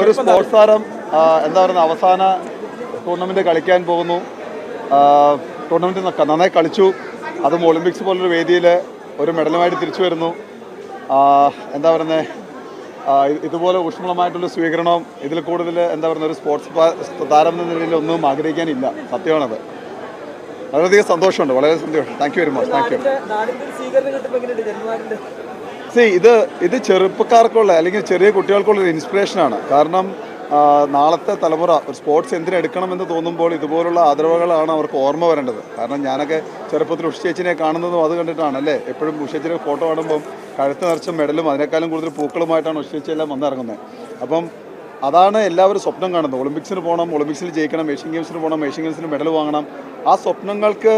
ഒരു സ്പോർട്സ് താരം എന്താ പറയുക അവസാന ടൂർണമെന്റ് കളിക്കാൻ പോകുന്നു. ടൂർണമെന്റ് നന്നായി കളിച്ചു, അതും ഒളിമ്പിക്സ് പോലൊരു വേദിയിൽ ഒരു മെഡലുമായിട്ട് തിരിച്ചു വരുന്നു. എന്താ പറയുന്നത്, ഇതുപോലെ ഊഷ്മളമായിട്ടുള്ള സ്വീകരണം ഇതിൽ കൂടുതൽ എന്താ പറയുക ഒരു സ്പോർട്സ് താരം എന്ന നിലയിൽ ഒന്നും ആഗ്രഹിക്കാനില്ല. സത്യമാണത്. വളരെയധികം സന്തോഷമുണ്ട്, വളരെ സന്തോഷം. Thank you very much. Thank you. ഇത് ചെറുപ്പക്കാർക്കുള്ള അല്ലെങ്കിൽ ചെറിയ കുട്ടികൾക്കുള്ള ഒരു ഇൻസ്പിറേഷനാണ്. കാരണം നാളത്തെ തലമുറ ഒരു സ്പോർട്സ് എന്തിനെടുക്കണമെന്ന് തോന്നുമ്പോൾ ഇതുപോലുള്ള ആദരവുകളാണ് അവർക്ക് ഓർമ്മ വരേണ്ടത്. കാരണം ഞാനൊക്കെ ചെറുപ്പത്തിൽ ഉഷ ചേച്ചിനെ കാണുന്നതും അത് കണ്ടിട്ടാണ് അല്ലേ. എപ്പോഴും ഉഷ ചേച്ചിയുടെ ഫോട്ടോ കാണുമ്പം കഴുത്ത് നിറച്ച മെഡലും അതിനേക്കാളും കൂടുതൽ പൂക്കളുമായിട്ടാണ് ഉഷ ചേച്ചി എല്ലാം വന്നിറങ്ങുന്നത്. അപ്പം അതാണ് എല്ലാവരും സ്വപ്നം കാണുന്നത്. ഒളിമ്പിക്സിന് പോകണം, ഒളിമ്പിക്സിൽ ജയിക്കണം, ഏഷ്യൻ ഗെയിംസിന് പോകണം, ഏഷ്യൻ ഗെയിംസിന് മെഡൽ വാങ്ങണം. ആ സ്വപ്നങ്ങൾക്ക്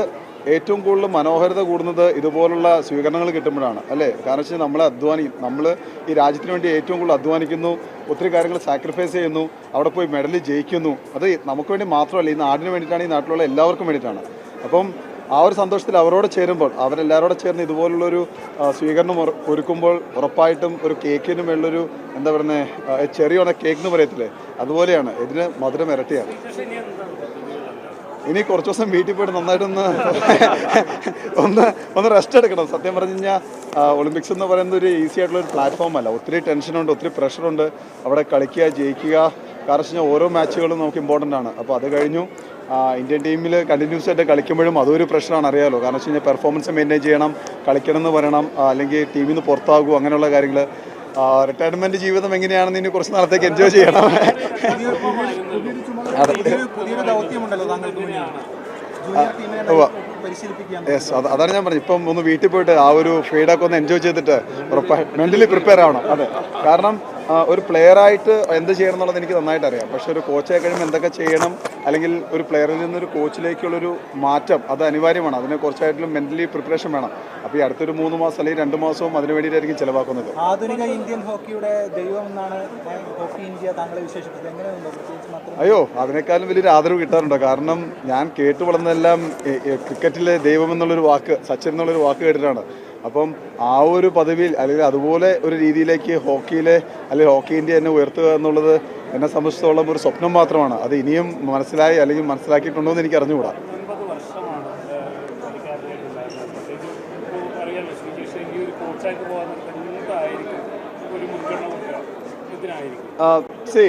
ഏറ്റവും കൂടുതൽ മനോഹരത കൂടുന്നത് ഇതുപോലുള്ള സ്വീകരണങ്ങൾ കിട്ടുമ്പോഴാണ് അല്ലേ. കാരണം വെച്ചാൽ നമ്മൾ ഈ രാജ്യത്തിന് വേണ്ടി ഏറ്റവും കൂടുതൽ അധ്വാനിക്കുന്നു, ഒത്തിരി കാര്യങ്ങൾ സാക്രിഫൈസ് ചെയ്യുന്നു, അവിടെ പോയി മെഡൽ ജയിക്കുന്നു. അത് നമുക്ക് വേണ്ടി മാത്രമല്ല, ഈ നാടിന് വേണ്ടിയിട്ടാണ്, ഈ നാട്ടിലുള്ള എല്ലാവർക്കും വേണ്ടിയിട്ടാണ്. അപ്പം ആ ഒരു സന്തോഷത്തിൽ അവരോട് ചേരുമ്പോൾ, അവരെല്ലാവരോടെ ചേർന്ന് ഇതുപോലുള്ളൊരു സ്വീകരണം ഒരുക്കുമ്പോൾ ഉറപ്പായിട്ടും ഒരു കേക്കിന് മേളൊരു എന്താ പറയുന്നത് ചെറിയ കേക്ക് എന്ന് പറയത്തില്ലേ, അതുപോലെയാണ്. ഇതിന് മധുരം ഇരട്ടിയാണ്. ഇനി കുറച്ച് ദിവസം വീട്ടിൽ പോയിട്ട് നന്നായിട്ടൊന്ന് ഒന്ന് റെസ്റ്റ് എടുക്കണം. സത്യം പറഞ്ഞു കഴിഞ്ഞാൽ ഒളിമ്പിക്സ് എന്ന് പറയുന്നത് ഒരു ഈസി ആയിട്ടുള്ള ഒരു പ്ലാറ്റ്ഫോം അല്ല. ഒത്തിരി ടെൻഷനുണ്ട്, ഒത്തിരി പ്രഷറുണ്ട്. അവിടെ കളിക്കുക, ജയിക്കുക. കാരണം വെച്ച് കഴിഞ്ഞാൽ ഓരോ മാച്ചുകളും നമുക്ക് ഇമ്പോർട്ടൻ്റ് ആണ്. അപ്പോൾ അത് കഴിഞ്ഞു ഇന്ത്യൻ ടീമിൽ കണ്ടിന്യൂസ് ആയിട്ട് കളിക്കുമ്പോഴും അതൊരു പ്രഷറാണ്, അറിയാമല്ലോ. കാരണം വെച്ച് കഴിഞ്ഞാൽ പെർഫോമൻസ് മെയിൻറ്റെയിൻ ചെയ്യണം, കളിക്കണം എന്ന് പറയണം, അല്ലെങ്കിൽ ടീമിൽ നിന്ന് പുറത്താകും, അങ്ങനെയുള്ള കാര്യങ്ങൾ. റിട്ടയർമെന്റ് ജീവിതം എങ്ങനെയാണെന്ന് ഇനി കുറച്ച് നാളത്തേക്ക് എൻജോയ് ചെയ്യണം. യെസ്, അതാണ് ഞാൻ പറഞ്ഞത്. ഇപ്പം ഒന്ന് വീട്ടിൽ പോയിട്ട് ആ ഒരു ഫീഡൊക്കെ ഒന്ന് എൻജോയ് ചെയ്തിട്ട് ഉറപ്പായിട്ട് മെൻ്റലി പ്രിപ്പയർ ആവണം. അതെ, കാരണം ഒരു പ്ലെയറായിട്ട് എന്ത് ചെയ്യണം എന്നുള്ളത് എനിക്ക് നന്നായിട്ട് അറിയാം. പക്ഷെ ഒരു കോച്ചായി കഴിയുമ്പോൾ എന്തൊക്കെ ചെയ്യണം, അല്ലെങ്കിൽ ഒരു പ്ലെയറിൽ നിന്നൊരു കോച്ചിലേക്കുള്ളൊരു മാറ്റം അത് അനിവാര്യമാണ്. അതിനെ കുറച്ചായിട്ടും മെൻ്റലി പ്രിപ്പറേഷൻ വേണം. അപ്പോൾ ഈ അടുത്തൊരു 3 മാസം അല്ലെങ്കിൽ 2 മാസവും അതിന് വേണ്ടിയിട്ടായിരിക്കും ചിലവാക്കുന്നത്. ആധുനിക ഇന്ത്യൻ ഹോക്കിയുടെ ദൈവം എന്നാണ് ഹോക്കി ഇന്ത്യ താങ്കളെ വിശേഷിപ്പിച്ചത്. എങ്ങനെയുണ്ട്? അയ്യോ, അതിനേക്കാളും വലിയൊരു ആദരവ് കിട്ടാറുണ്ടോ. കാരണം ഞാൻ കേട്ടു വളർന്നതെല്ലാം ക്രിക്കറ്റിലെ ദൈവം എന്നുള്ളൊരു വാക്ക്, സച്ചിൻ എന്നുള്ളൊരു വാക്ക് കേട്ടിട്ടാണ്. അപ്പം ആ ഒരു പദവിയിൽ അല്ലെങ്കിൽ അതുപോലെ ഒരു രീതിയിലേക്ക് ഹോക്കിയിലെ അല്ലെങ്കിൽ ഹോക്കി ഇന്ത്യ എന്നെ ഉയർത്തുക എന്നുള്ളത് എന്നെ സംബന്ധിച്ചിടത്തോളം ഒരു സ്വപ്നം മാത്രമാണ്. അത് ഇനിയും മനസ്സിലായി അല്ലെങ്കിൽ മനസ്സിലാക്കിയിട്ടുണ്ടോ എന്ന് എനിക്ക് അറിഞ്ഞുകൂടാ. സി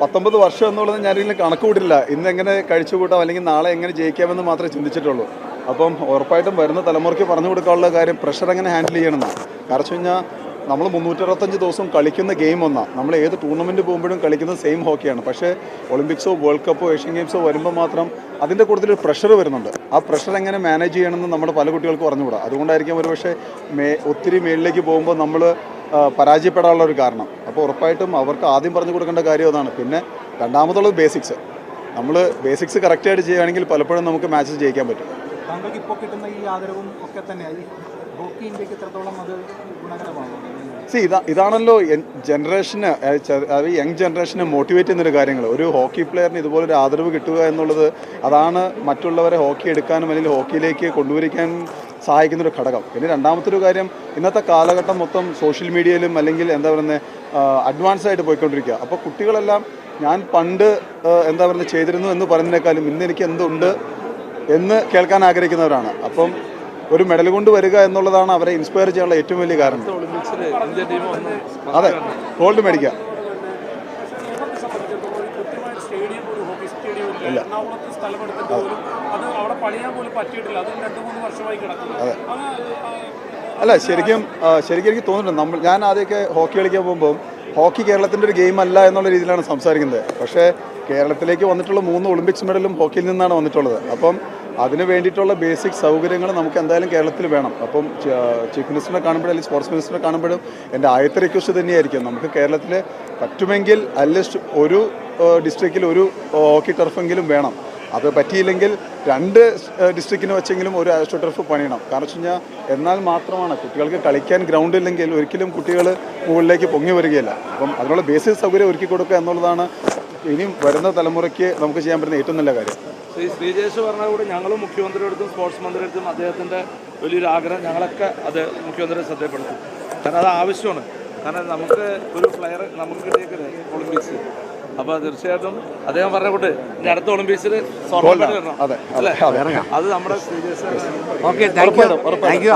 19 വർഷം എന്നുള്ളത് ഞാനിങ്ങനെ കണക്ക് കൂട്ടില്ല. ഇന്ന് എങ്ങനെ കഴിച്ചു കൂട്ടാം അല്ലെങ്കിൽ നാളെ എങ്ങനെ ജയിക്കാമെന്ന് മാത്രമേ ചിന്തിച്ചിട്ടുള്ളൂ. അപ്പം ഉറപ്പായിട്ടും വരുന്ന തലമുറയ്ക്ക് പറഞ്ഞു കൊടുക്കാനുള്ള കാര്യം പ്രഷർ എങ്ങനെ ഹാൻഡിൽ ചെയ്യണമെന്നാണ്. കാരണം വെച്ച് കഴിഞ്ഞാൽ നമ്മൾ 365 ദിവസം കളിക്കുന്ന ഗെയിം ഒന്നാണ്. നമ്മൾ ഏത് ടൂർണമെൻറ്റ് പോകുമ്പോഴും കളിക്കുന്നത് സെയിം ഹോക്കിയാണ്. പക്ഷേ ഒളിമ്പിക്സോ വേൾഡ് കപ്പോ ഏഷ്യൻ ഗെയിംസോ വരുമ്പോൾ മാത്രം അതിൻ്റെ കൂടുതൽ പ്രഷർ വരുന്നുണ്ട്. ആ പ്രഷർ എങ്ങനെ മാനേജ് ചെയ്യണമെന്ന് നമ്മുടെ പല കുട്ടികൾക്ക് പറഞ്ഞുകൂടാ. അതുകൊണ്ടായിരിക്കും ഒരു പക്ഷേ ഒത്തിരി മേളിലേക്ക് പോകുമ്പോൾ നമ്മൾ പരാജയപ്പെടാനുള്ള ഒരു കാരണം. അപ്പോൾ ഉറപ്പായിട്ടും അവർക്ക് ആദ്യം പറഞ്ഞു കൊടുക്കേണ്ട കാര്യം അതാണ്. പിന്നെ രണ്ടാമതുള്ളത് ബേസിക്സ്. നമ്മൾ ബേസിക്സ് കറക്റ്റായിട്ട് ചെയ്യുകയാണെങ്കിൽ പലപ്പോഴും നമുക്ക് മാച്ചസ് ജയിക്കാൻ പറ്റും. താങ്കൾക്ക് ഇപ്പോൾ കിട്ടുന്ന ഈ ആദരവും ഒക്കെ തന്നെ ഹോക്കി ഇന്ത്യക്ക് എത്രത്തോളം അത് ഗുണകരമാകും? ഇതാണല്ലോ ജനറേഷന്, യങ് ജനറേഷനെ മോട്ടിവേറ്റ് ചെയ്യുന്നൊരു കാര്യങ്ങൾ. ഒരു ഹോക്കി പ്ലെയറിന് ഇതുപോലൊരു ആദരവ് കിട്ടുക എന്നുള്ളത് അതാണ് മറ്റുള്ളവരെ ഹോക്കി എടുക്കാനും അല്ലെങ്കിൽ ഹോക്കിയിലേക്ക് കൊണ്ടുവരിക്കാൻ സഹായിക്കുന്നൊരു ഘടകം. പിന്നെ രണ്ടാമത്തെ ഒരു കാര്യം, ഇന്നത്തെ കാലഘട്ടം മൊത്തം സോഷ്യൽ മീഡിയയിലും അല്ലെങ്കിൽ എന്താ പറയുന്നത് അഡ്വാൻസ് ആയിട്ട് പോയിക്കൊണ്ടിരിക്കുക. അപ്പോൾ കുട്ടികളെല്ലാം ഞാൻ പണ്ട് എന്താ പറയുന്നത് ചെയ്തിരുന്നു എന്ന് പറയുന്നതിനേക്കാളും ഇന്ന് എനിക്ക് എന്തുണ്ട് എന്ന് കേൾക്കാൻ ആഗ്രഹിക്കുന്നവരാണ്. അപ്പം ഒരു മെഡൽ കൊണ്ട് വരിക എന്നുള്ളതാണ് അവരെ ഇൻസ്പയർ ചെയ്യാനുള്ള ഏറ്റവും വലിയ കാരണം. അതെ, ഗോൾഡ് മേടിക്കുക ഇല്ല. അതെ, അല്ല ശരിക്കും എനിക്ക് തോന്നുന്നുണ്ട്. ഞാൻ ആദ്യമൊക്കെ ഹോക്കി കളിക്കാൻ പോകുമ്പോൾ ഹോക്കി കേരളത്തിൻ്റെ ഒരു ഗെയിം അല്ല എന്നുള്ള രീതിയിലാണ് സംസാരിക്കുന്നത്. പക്ഷേ കേരളത്തിലേക്ക് വന്നിട്ടുള്ള 3 ഒളിമ്പിക്സ് മെഡലും ഹോക്കിയിൽ നിന്നാണ് വന്നിട്ടുള്ളത്. അപ്പം അതിന് വേണ്ടിയിട്ടുള്ള ബേസിക് സൗകര്യങ്ങൾ നമുക്ക് എന്തായാലും കേരളത്തിൽ വേണം. അപ്പം ചീഫ് മിനിസ്റ്ററിനെ കാണുമ്പോഴും അല്ലെങ്കിൽ സ്പോർട്സ് മിനിസ്റ്ററിനെ കാണുമ്പോഴും എൻ്റെ ആദ്യത്തെ റിക്വസ്റ്റ് തന്നെയായിരിക്കും നമുക്ക് കേരളത്തിൽ പറ്റുമെങ്കിൽ അറ്റ്ലീസ്റ്റ് ഒരു ഡിസ്ട്രിക്റ്റിൽ ഒരു ഹോക്കി ടർഫെങ്കിലും വേണം. അത് പറ്റിയില്ലെങ്കിൽ 2 ഡിസ്ട്രിക്റ്റിന് വെച്ചെങ്കിലും ഒരു ആസ്ട്രോ ടർഫ് പണിയണം. കാരണം വെച്ച് കഴിഞ്ഞാൽ എന്നാൽ മാത്രമാണ് കുട്ടികൾക്ക് കളിക്കാൻ ഗ്രൗണ്ട് ഇല്ലെങ്കിൽ ഒരിക്കലും കുട്ടികൾ മുകളിലേക്ക് പൊങ്ങി വരികയില്ല. അപ്പം അതിനുള്ള ബേസിക് സൗകര്യം ഒരുക്കി കൊടുക്കുക എന്നുള്ളതാണ് ഇനിയും വരുന്ന തലമുറയ്ക്ക് നമുക്ക് ചെയ്യാൻ പറ്റുന്ന ഏറ്റവും നല്ല കാര്യം. ശ്രീജേഷ് പറഞ്ഞ കൂടെ ഞങ്ങളും മുഖ്യമന്ത്രിയെടുത്തും സ്പോർട്സ് മന്ത്രിയെടുത്തും അദ്ദേഹത്തിൻ്റെ വലിയൊരു ആഗ്രഹം ഞങ്ങളൊക്കെ അത് മുഖ്യമന്ത്രിയെ ശ്രദ്ധപ്പെടുത്തും. കാരണം അത് ആവശ്യമാണ്. കാരണം നമുക്ക് ഒരു ഫ്ലയർ നമുക്ക് കിട്ടിയേക്കത് ഒളിമ്പിക്സ്. അപ്പോൾ തീർച്ചയായിട്ടും അദ്ദേഹം പറഞ്ഞ കൂട്ട് ഇനി അടുത്ത ഒളിമ്പിക്സിൽ സ്വർണ്ണം വരണം അതെ അല്ലേ? അത് നമ്മുടെ സീരിയസ് ഓക്കെ, താങ്ക് യു.